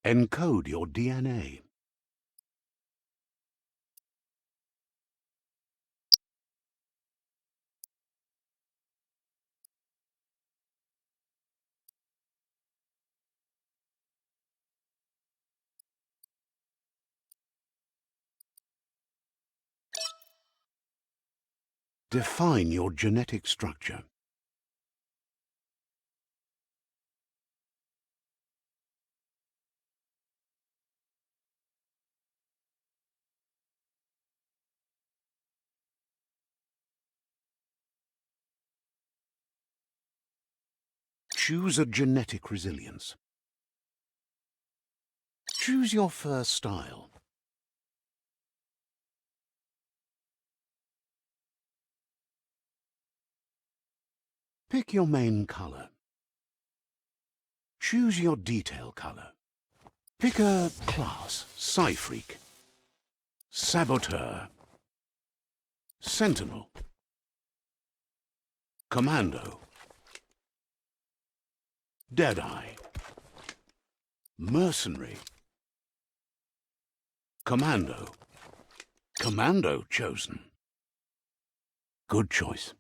Encode your DNA. Define your genetic structure. Choose a genetic resilience. Choose your first style. Pick your main color. Choose your detail color. Pick a class: Psy-Freak, Saboteur, Sentinel, Commando, Deadeye, Mercenary, Commando. Commando chosen. Good choice.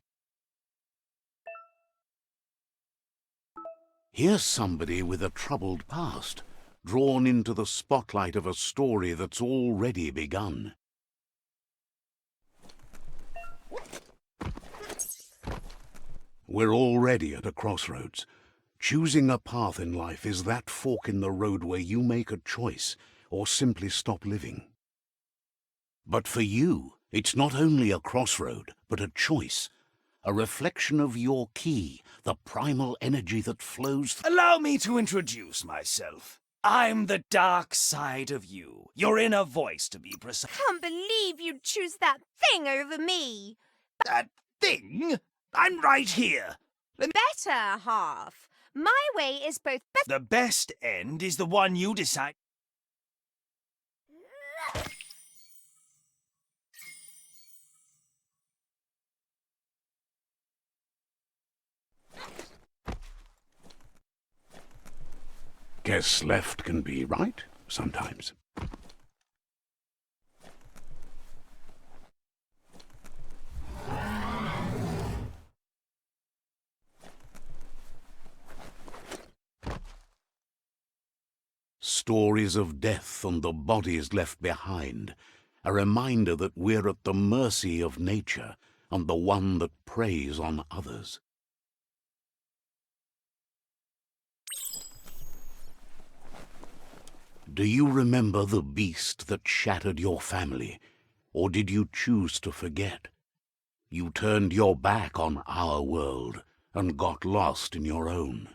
Here's somebody with a troubled past, drawn into the spotlight of a story that's already begun. We're already at a crossroads. Choosing a path in life is that fork in the road where you make a choice or simply stop living. But for you, it's not only a crossroad, but a choice. A reflection of your ki, the primal energy that flows. Allow me to introduce myself. I'm the dark side of you. Your inner voice, to be precise. Can't believe you'd choose that thing over me. That thing? I'm right here. Better half. My way is both better. The best end is the one you decide. Guess left can be right sometimes. Stories of death and the bodies left behind, a reminder that we're at the mercy of nature and the one that preys on others. Do you remember the beast that shattered your family, or did you choose to forget? You turned your back on our world and got lost in your own.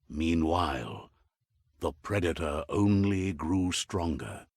Meanwhile, the predator only grew stronger.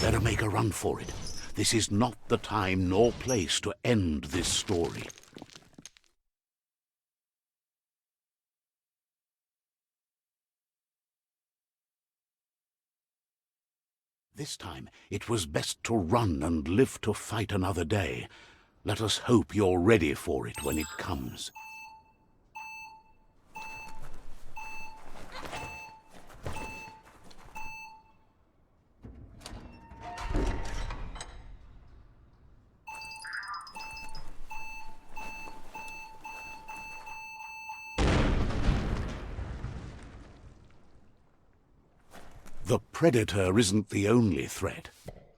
Better make a run for it. This is not the time nor place to end this story. This time it was best to run and live to fight another day. Let us hope you're ready for it when it comes. The predator isn't the only threat.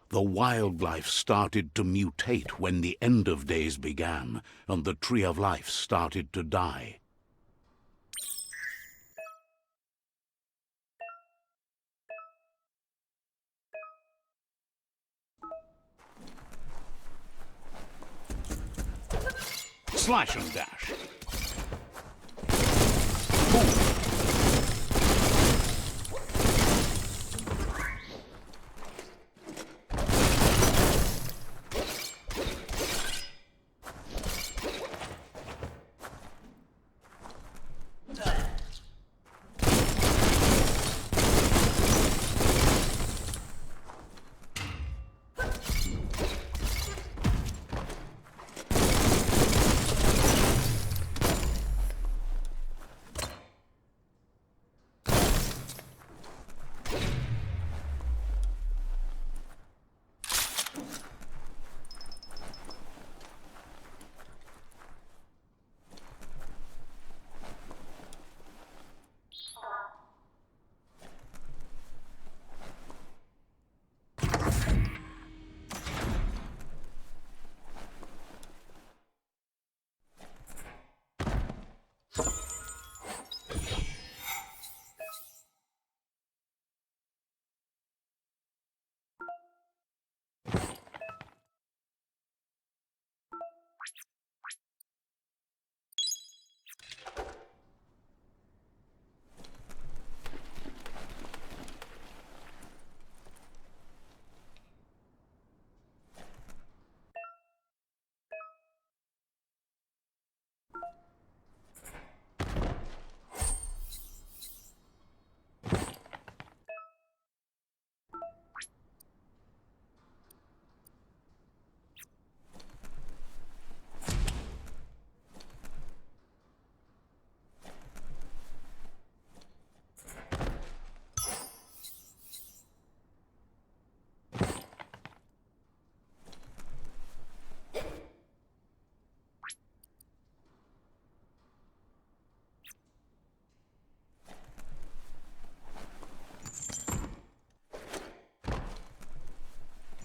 The wildlife started to mutate when the end of days began, and the tree of life started to die. Slash and dash.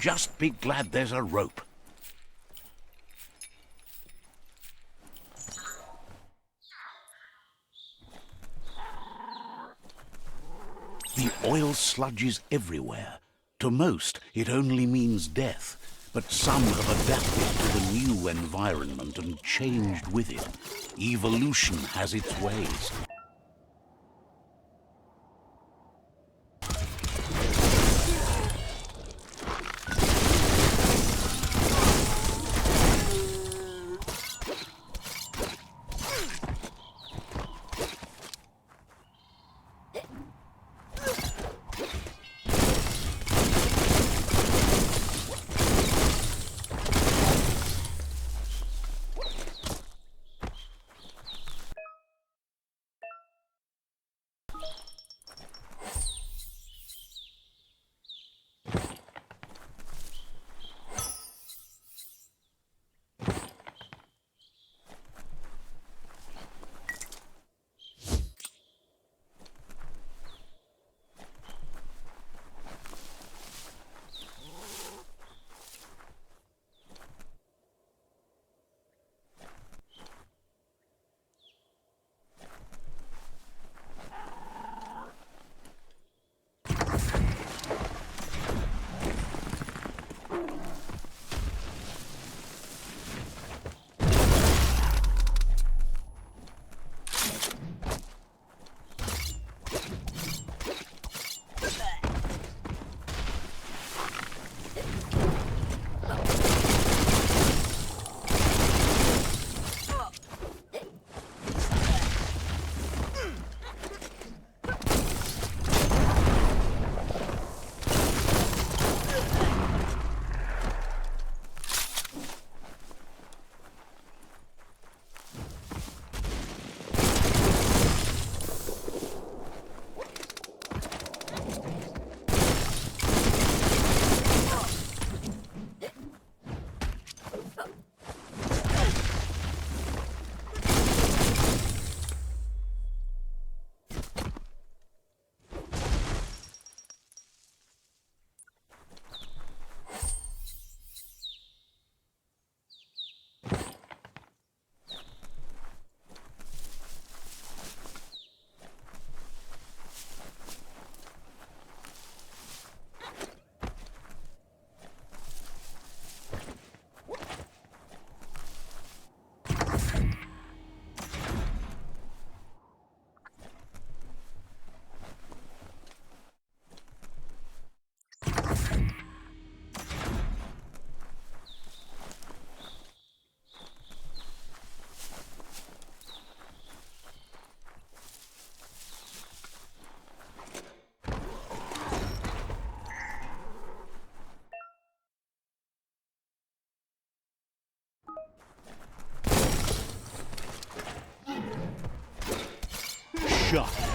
Just be glad there's a rope. The oil sludge is everywhere. To most, it only means death, but some have adapted to the new environment and changed with it. Evolution has its ways. shut.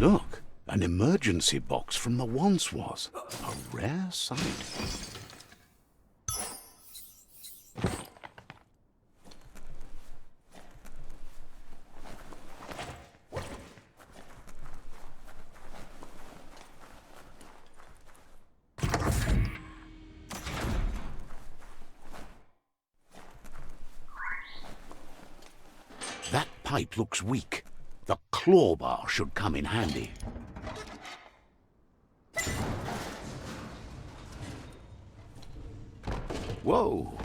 Look, an emergency box from the once was. A rare sight. That pipe looks weak. The claw bar should come in handy. Whoa!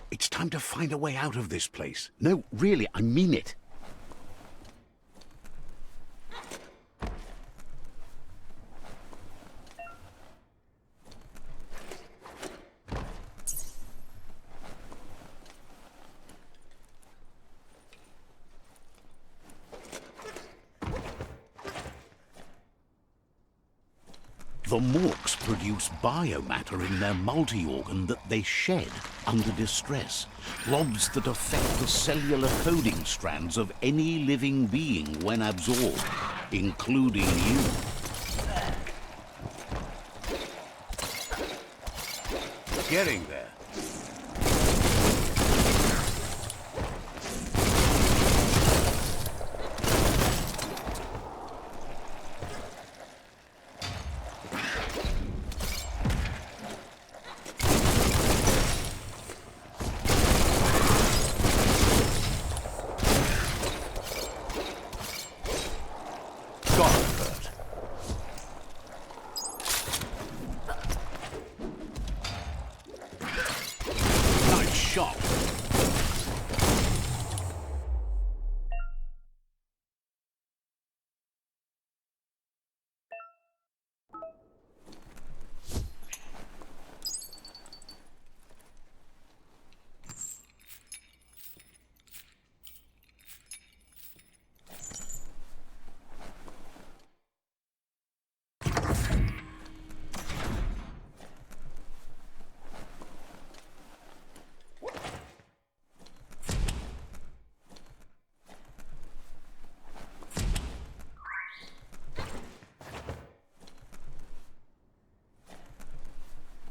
It's time to find a way out of this place. No, really, I mean it. The morks produce biomatter in their multi-organ that they shed under distress. Blobs that affect the cellular coding strands of any living being when absorbed, including you. Getting there.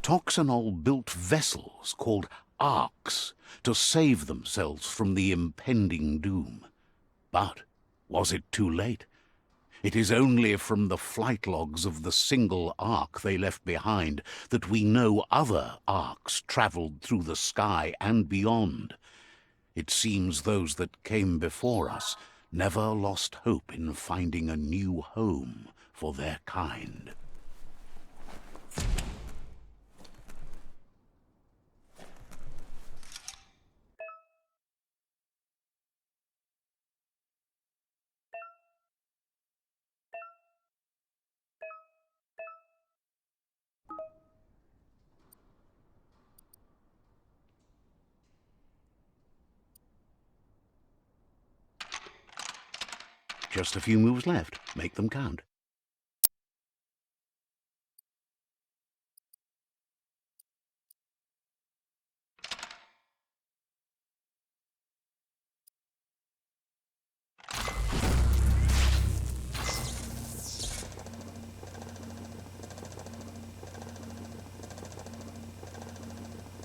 Toxanol built vessels called arks to save themselves from the impending doom. But was it too late? It is only from the flight logs of the single ark they left behind that we know other arks travelled through the sky and beyond. It seems those that came before us never lost hope in finding a new home for their kind. Just a few moves left. Make them count.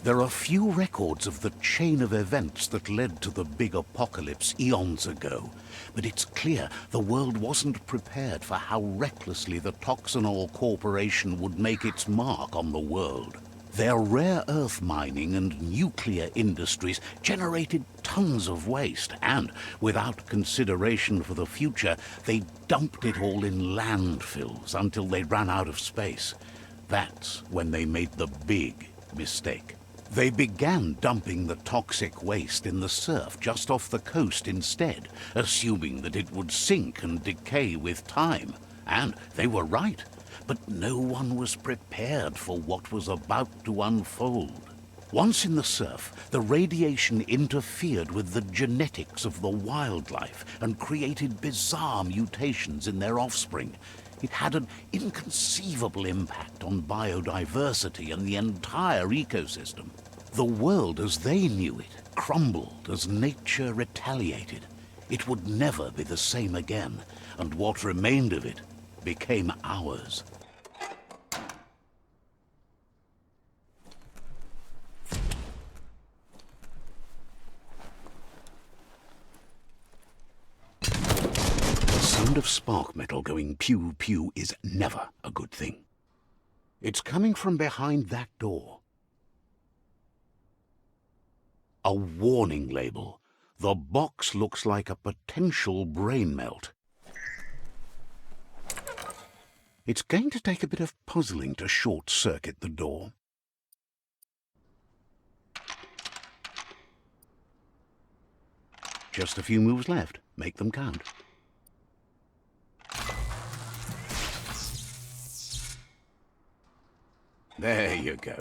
There are few records of the chain of events that led to the big apocalypse eons ago, but it's clear the world wasn't prepared for how recklessly the Toxanol Corporation would make its mark on the world. Their rare earth mining and nuclear industries generated tons of waste, and, without consideration for the future, they dumped it all in landfills until they ran out of space. That's when they made the big mistake. They began dumping the toxic waste in the surf just off the coast instead, assuming that it would sink and decay with time. And they were right. But no one was prepared for what was about to unfold. Once in the surf, the radiation interfered with the genetics of the wildlife and created bizarre mutations in their offspring. It had an inconceivable impact on biodiversity and the entire ecosystem. The world as they knew it crumbled as nature retaliated. It would never be the same again, and what remained of it became ours. The sound of spark metal going pew-pew is never a good thing. It's coming from behind that door. A warning label. The box looks like a potential brain melt. It's going to take a bit of puzzling to short-circuit the door. Just a few moves left. Make them count. There you go.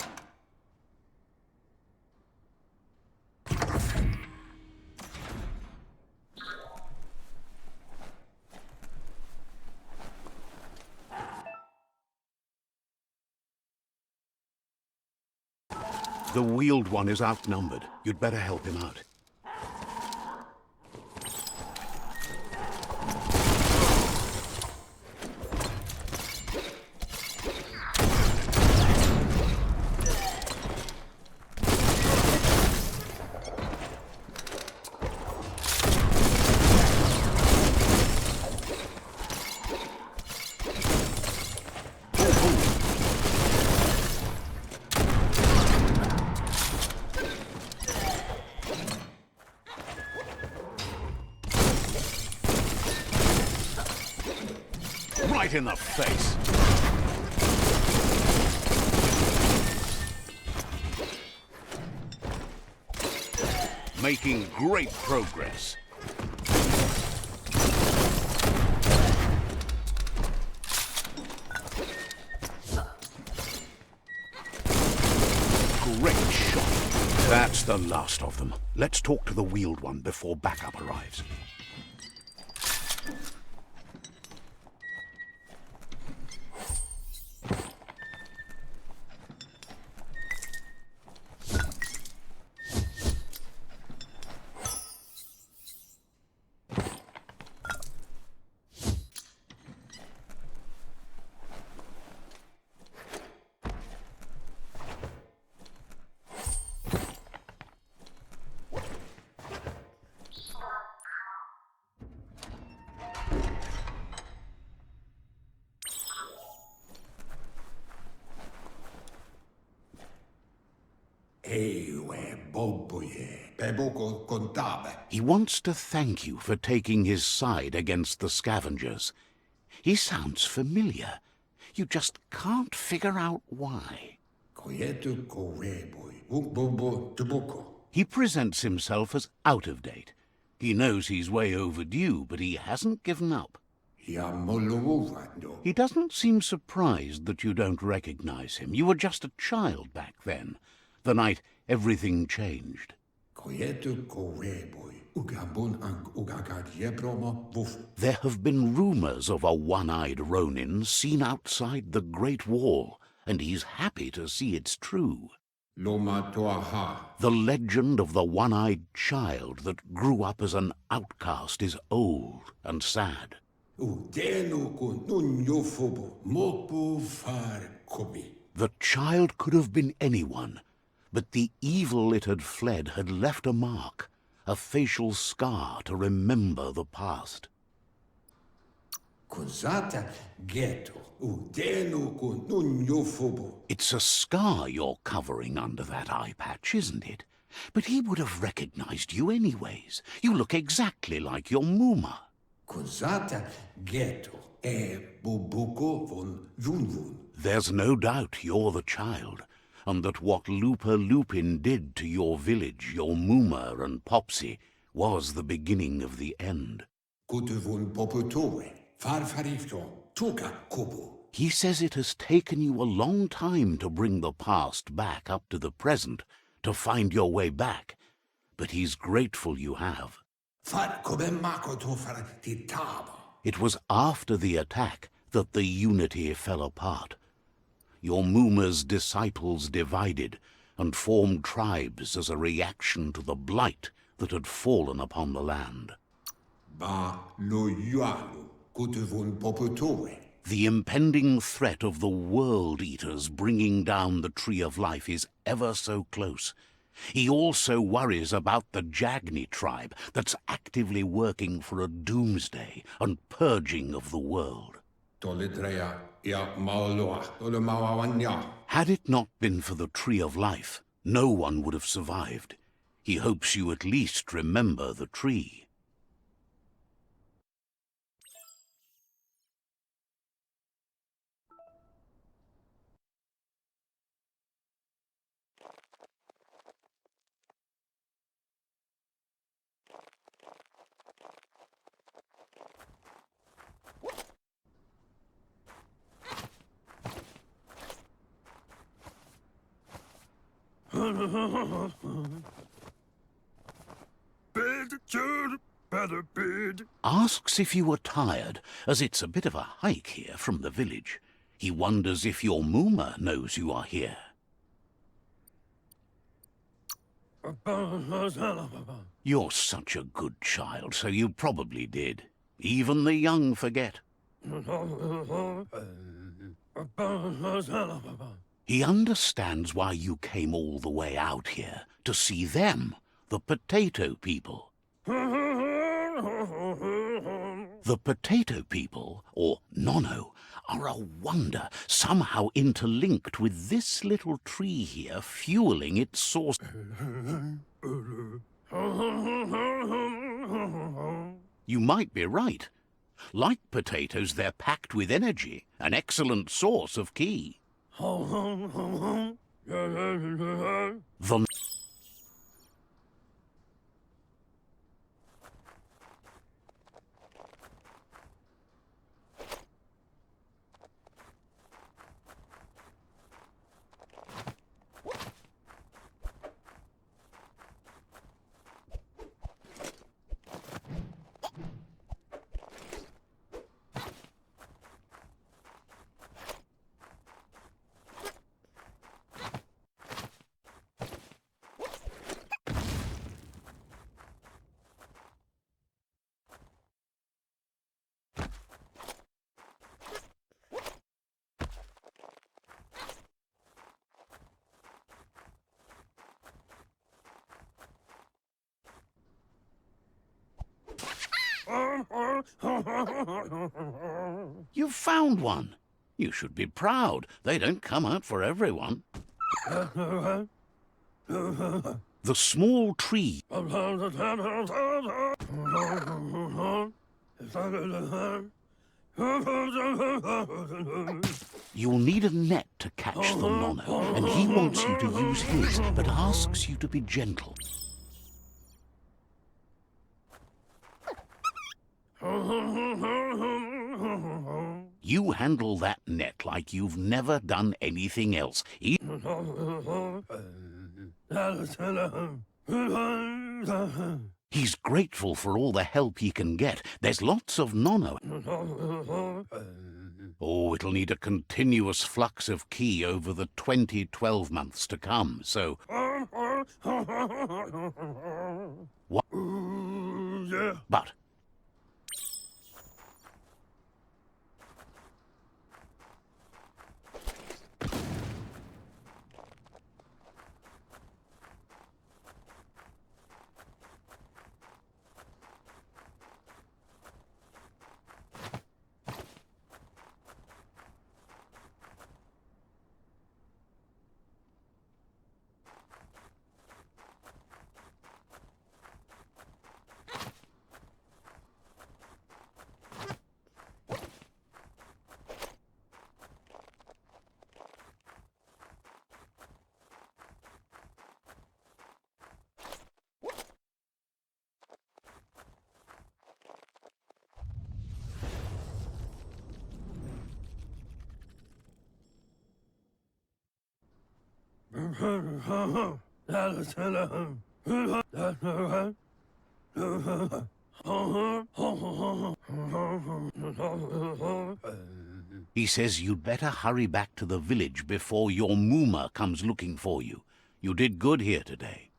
The wheeled one is outnumbered. You'd better help him out. Right in the face. Making great progress. Great shot. That's the last of them. Let's talk to the wheeled one before backup arrives. poco contable. He wants to thank you for taking his side against the scavengers. He sounds familiar. You just can't figure out why. Coyetu correboi, bobo tubuco. He presents himself as out of date. He knows he's way overdue, but he hasn't given up. Ya molovando. He doesn't seem surprised that you don't recognize him. You were just a child back then, the night everything changed. Coyetu correboi, ugabun ang ugagagiepromo wuf. There have been rumors of a one-eyed Ronin seen outside the Great Wall, and he's happy to see it's true. Loma toaha. The legend of the one-eyed child that grew up as an outcast is old and sad. Udenu kun nunyofobo, mopu far kobi. The child could have been anyone, but the evil it had fled had left a mark, a facial scar to remember the past. Cosata ghetto, udenu kun nunyofobo. It's a scar you're covering under that eye patch, isn't it? But he would have recognized you anyways. You look exactly like your Muma. Cosata ghetto, bubuko von vunvun. There's no doubt you're the child, and that what Looper Lupin did to your village, your Muma and Popsy, was the beginning of the end. Kutuvun poputore, farfarifto, tuka kubu. He says it has taken you a long time to bring the past back up to the present, to find your way back, but he's grateful you have. Far kobemako to far titaba. It was after the attack that the unity fell apart. Your Muma's disciples divided and formed tribes as a reaction to the blight that had fallen upon the land. Ba lo yualu, kutuvun poputore. The impending threat of the World Eaters bringing down the Tree of Life is ever so close. He also worries about the Jagni tribe that's actively working for a doomsday and purging of the world. Tolitrea ya maoloa, tolomawawanya. Had it not been for the Tree of Life, no one would have survived. He hopes you at least remember the tree. Asks if you were tired, as it's a bit of a hike here from the village. He wonders if your Muma knows you are here. You're such a good child, so you probably did. Even the young forget. He understands why you came all the way out here, to see them, the potato people. The potato people, or Nono, are a wonder, somehow interlinked with this little tree here, fueling its source. You might be right. Like potatoes, they're packed with energy, an excellent source of ki. The You found one. You should be proud. They don't come out for everyone. The small tree. You'll need a net to catch the nono, and he wants you to use his, but asks you to be gentle. You handle that net like you've never done anything else. He's grateful for all the help he can get. There's lots of nono. Oh, it'll need a continuous flux of key over the 12 months to come, so... What? But... He says you'd better hurry back to the village before your Mooma comes looking for you. You did good here today.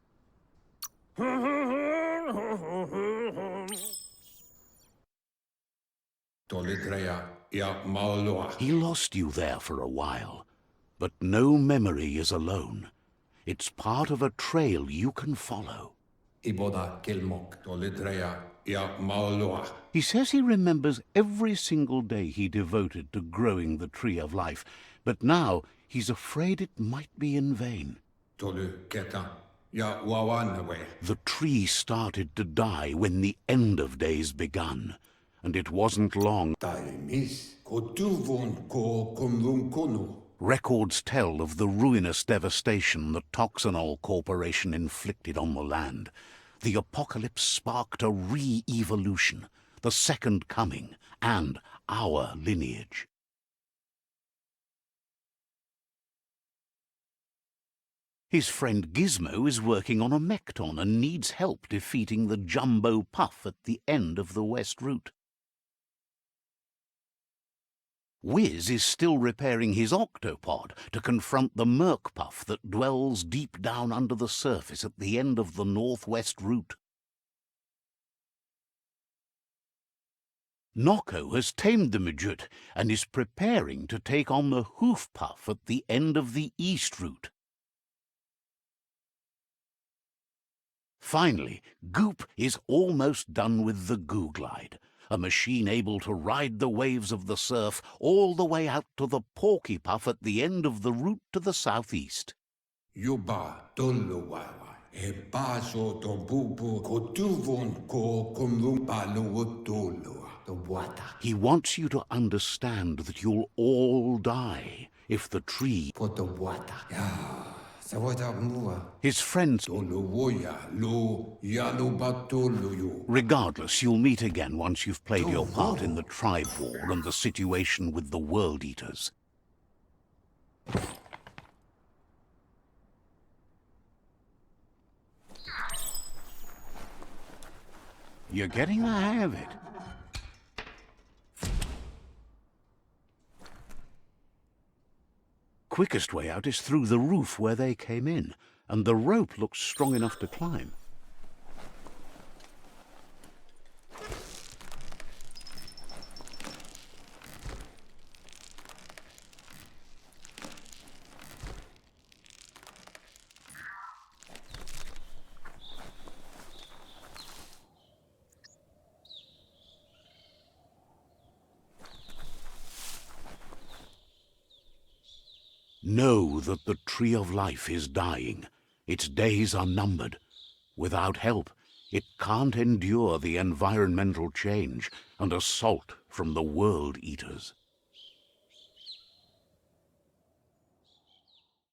He lost you there for a while, but no memory is alone. It's part of a trail you can follow. He says he remembers every single day he devoted to growing the Tree of Life, but now he's afraid it might be in vain. The tree started to die when the end of days begun, and it wasn't long. Records tell of the ruinous devastation the Toxanol Corporation inflicted on the land. The apocalypse sparked a re-evolution, the second coming, and our lineage. His friend Gizmo is working on a Mekton and needs help defeating the Jumbo Puff at the end of the West Route. Wiz is still repairing his octopod to confront the Merc Puff that dwells deep down under the surface at the end of the Northwest Route. Nocco has tamed the Midget and is preparing to take on the Hoof Puff at the end of the East Route. Finally, Goop is almost done with the Goo Glide, a machine able to ride the waves of the surf all the way out to the Porky Puff at the end of the route to the southeast. Yuba Dolowawa, e baso to bubu kotuvon ko kumlumpalo dolo, the water. He wants you to understand that you'll all die if the tree... For the water. Yeah. His friends... Regardless, you'll meet again once you've played your part in the tribe war and the situation with the World Eaters. You're getting the hang of it. Quickest way out is through the roof where they came in, and the rope looks strong enough to climb. Know that the Tree of Life is dying. Its days are numbered. Without help, it can't endure the environmental change and assault from the world eaters.